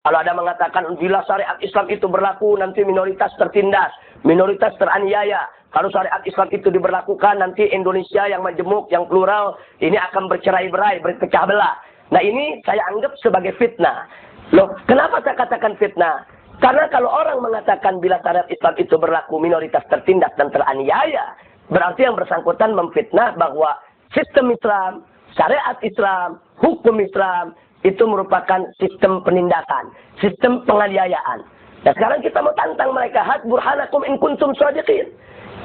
Kalau ada mengatakan bila syariat Islam itu berlaku nanti minoritas tertindas, minoritas teraniaya. Kalau syariat Islam itu diberlakukan nanti Indonesia yang majemuk, yang plural ini akan bercerai-berai, berpecah belah. Nah ini saya anggap sebagai fitnah. Loh, kenapa saya katakan fitnah? Karena kalau orang mengatakan bila syariat Islam itu berlaku minoritas tertindas dan teraniaya, berarti yang bersangkutan memfitnah bahwa sistem Islam, syariat Islam, hukum Islam itu merupakan sistem penindasan, sistem penganiayaan. Dan sekarang kita mau tantang mereka, hat burhanakum in kuntum shadiqin.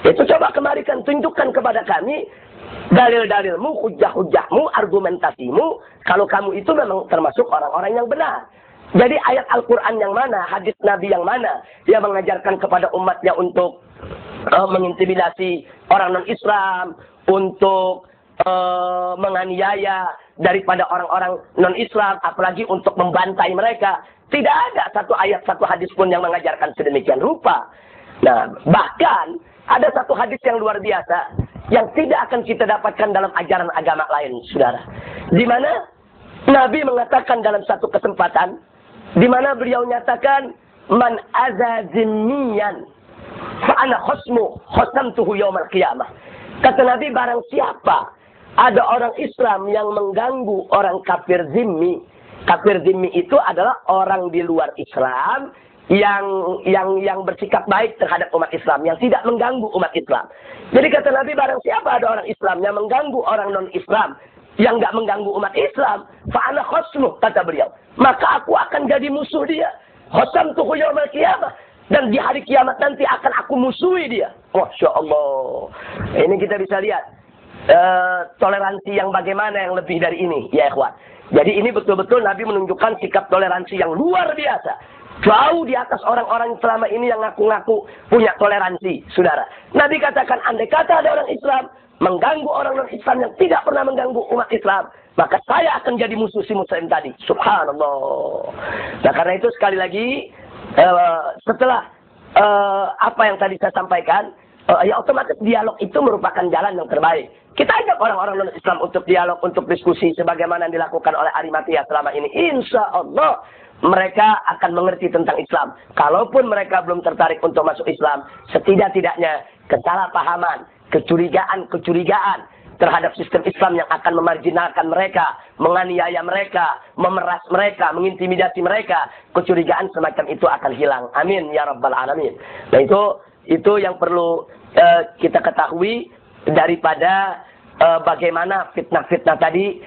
Itu coba kemarikan, tunjukkan kepada kami dalil-dalilmu, hujah-hujahmu, argumentasimu, kalau kamu itu memang termasuk orang-orang yang benar. Jadi ayat Al-Quran yang mana, hadis Nabi yang mana, yang mengajarkan kepada umatnya untuk mengintimidasi orang non-Islam, untuk menganiaya daripada orang-orang non-Islam, apalagi untuk membantai mereka. Tidak ada satu ayat, satu hadis pun yang mengajarkan sedemikian rupa. Nah, bahkan ada satu hadis yang luar biasa yang tidak akan kita dapatkan dalam ajaran agama lain, saudara. Di mana Nabi mengatakan dalam satu kesempatan, di mana beliau nyatakan, man azazimiyan fa ana khosamtuhu yaumal qiyamah. Kata Nabi, barang siapa ada orang Islam yang mengganggu orang kafir zimmi. Kafir zimmi itu adalah orang di luar Islam yang bersikap baik terhadap umat Islam, yang tidak mengganggu umat Islam. Jadi kata Nabi, barang siapa ada orang Islam yang mengganggu orang non-Islam, yang nggak mengganggu umat Islam, fa'ana khosmuh, kata beliau, maka aku akan jadi musuh dia. Khosamtuhu yaumal qiyamah. Dan di hari kiamat nanti akan aku musuhi dia. Masya Allah. Ini kita bisa lihat toleransi yang bagaimana yang lebih dari ini, ya ikhwan. Jadi ini betul-betul Nabi menunjukkan sikap toleransi yang luar biasa. Jauh di atas orang-orang selama ini yang ngaku-ngaku punya toleransi, saudara. Nabi katakan, andai kata ada orang Islam mengganggu orang non-Islam yang tidak pernah mengganggu umat Islam, maka saya akan jadi musuh si Muslim tadi. Subhanallah. Nah karena itu sekali lagi, setelah apa yang tadi saya sampaikan, ya otomatis dialog itu merupakan jalan yang terbaik. Kita ajak orang-orang non-Islam untuk dialog, untuk diskusi sebagaimana yang dilakukan oleh Arimatia selama ini. Insya Allah mereka akan mengerti tentang Islam. Kalaupun mereka belum tertarik untuk masuk Islam, setidak-tidaknya kesalahpahaman, kecurigaan terhadap sistem Islam yang akan memarjinalkan mereka, menganiaya mereka, memeras mereka, mengintimidasi mereka, kecurigaan semacam itu akan hilang. Amin ya rabbal alamin. Nah itu yang perlu kita ketahui daripada bagaimana fitnah-fitnah tadi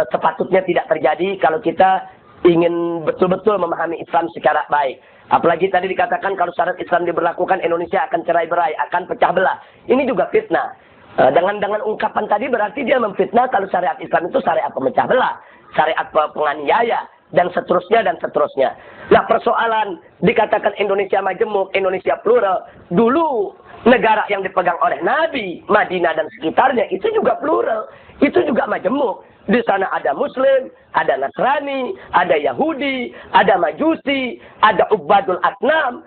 sepatutnya tidak terjadi kalau kita ingin betul-betul memahami Islam secara baik. Apalagi tadi dikatakan kalau syariat Islam diberlakukan, Indonesia akan cerai-berai, akan pecah belah. Ini juga fitnah. Dengan ungkapan tadi berarti dia memfitnah kalau syariat Islam itu syariat pemecah belah, syariat penganiaya, dan seterusnya dan seterusnya. Nah persoalan dikatakan Indonesia majemuk, Indonesia plural, dulu negara yang dipegang oleh Nabi, Madinah dan sekitarnya itu juga plural, itu juga majemuk. Di sana ada Muslim, ada Nasrani, ada Yahudi, ada Majusi, ada Ubadul Asnam.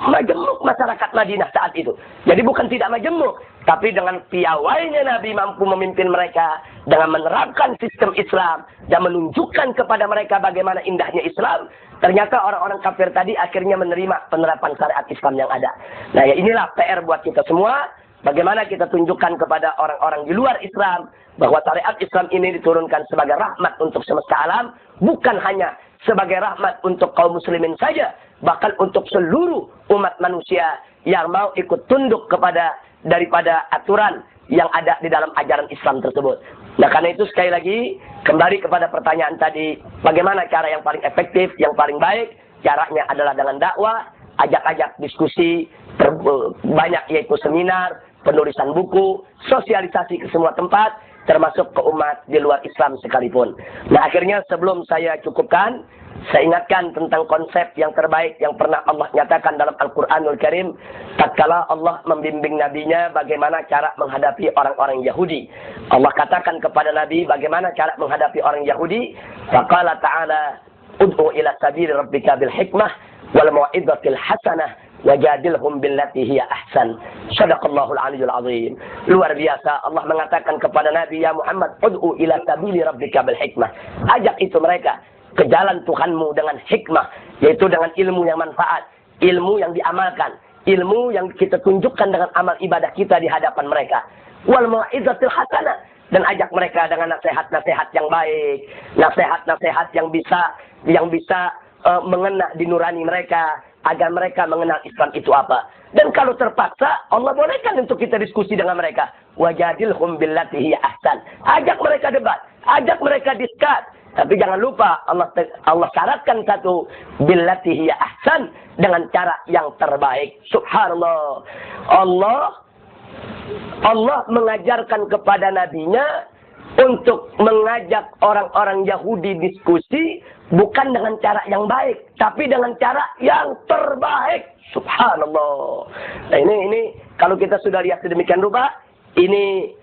Majemuk masyarakat Madinah saat itu. Jadi bukan tidak majemuk, tapi dengan piawainya Nabi mampu memimpin mereka dengan menerapkan sistem Islam dan menunjukkan kepada mereka bagaimana indahnya Islam. Ternyata orang-orang kafir tadi akhirnya menerima penerapan syariat Islam yang ada. Nah ya inilah PR buat kita semua. Bagaimana kita tunjukkan kepada orang-orang di luar Islam bahwa syariat Islam ini diturunkan sebagai rahmat untuk semesta alam, bukan hanya sebagai rahmat untuk kaum muslimin saja, bahkan untuk seluruh umat manusia yang mau ikut tunduk daripada aturan yang ada di dalam ajaran Islam tersebut. Nah karena itu sekali lagi kembali kepada pertanyaan tadi, bagaimana cara yang paling efektif, yang paling baik? Caranya adalah dengan dakwah, ajak-ajak diskusi, banyak yaitu seminar, penulisan buku, sosialisasi ke semua tempat, termasuk ke umat di luar Islam sekalipun. Nah akhirnya sebelum saya cukupkan, saya ingatkan tentang konsep yang terbaik yang pernah Allah nyatakan dalam Al-Quranul Karim. Tatkala Allah membimbing nabinya bagaimana cara menghadapi orang-orang Yahudi. Allah katakan kepada Nabi bagaimana cara menghadapi orang Yahudi. Faqala ta'ala, ud'u ila sabili rabbika bil hikmah wal mau'izatil hasanah wajadilhum billati hiya ahsan. Shadaqallahul aliyyul azim. Luar biasa Allah mengatakan kepada Nabi, ya Muhammad, ud'u ila sabili rabbika bil hikmah. Ajak itu mereka ke jalan Tuhanmu dengan hikmah, yaitu dengan ilmu yang manfaat, ilmu yang diamalkan, ilmu yang kita tunjukkan dengan amal ibadah kita di hadapan mereka. Wal mau'izatil hasanah, dan ajak mereka dengan nasihat-nasihat yang baik, nasihat-nasihat yang bisa mengena di nurani mereka, agar mereka mengenal Islam itu apa. Dan kalau terpaksa, Allah bolehkan untuk kita diskusi dengan mereka. Wajadilhum billati hiya ahsan. Ajak mereka debat, ajak mereka diskus. Tapi jangan lupa Allah syaratkan satu, billati hiya ahsan, dengan cara yang terbaik. Subhanallah. Allah mengajarkan kepada nabinya untuk mengajak orang-orang Yahudi diskusi bukan dengan cara yang baik, tapi dengan cara yang terbaik. Subhanallah. Nah ini kalau kita sudah lihat sedemikian rupa, ini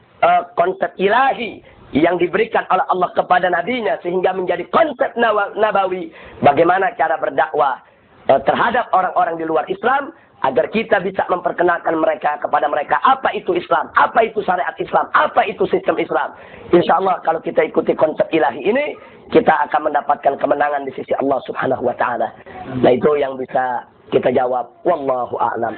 konsep ilahi yang diberikan oleh Allah kepada nabinya sehingga menjadi konsep nabawi bagaimana cara berdakwah terhadap orang-orang di luar Islam, agar kita bisa memperkenalkan mereka kepada mereka apa itu Islam, apa itu syariat Islam, apa itu sistem Islam. Insya Allah kalau kita ikuti konsep ilahi ini, kita akan mendapatkan kemenangan di sisi Allah Subhanahu wa Ta'ala. Nah itu yang bisa kita jawab. Wallahu a'lam.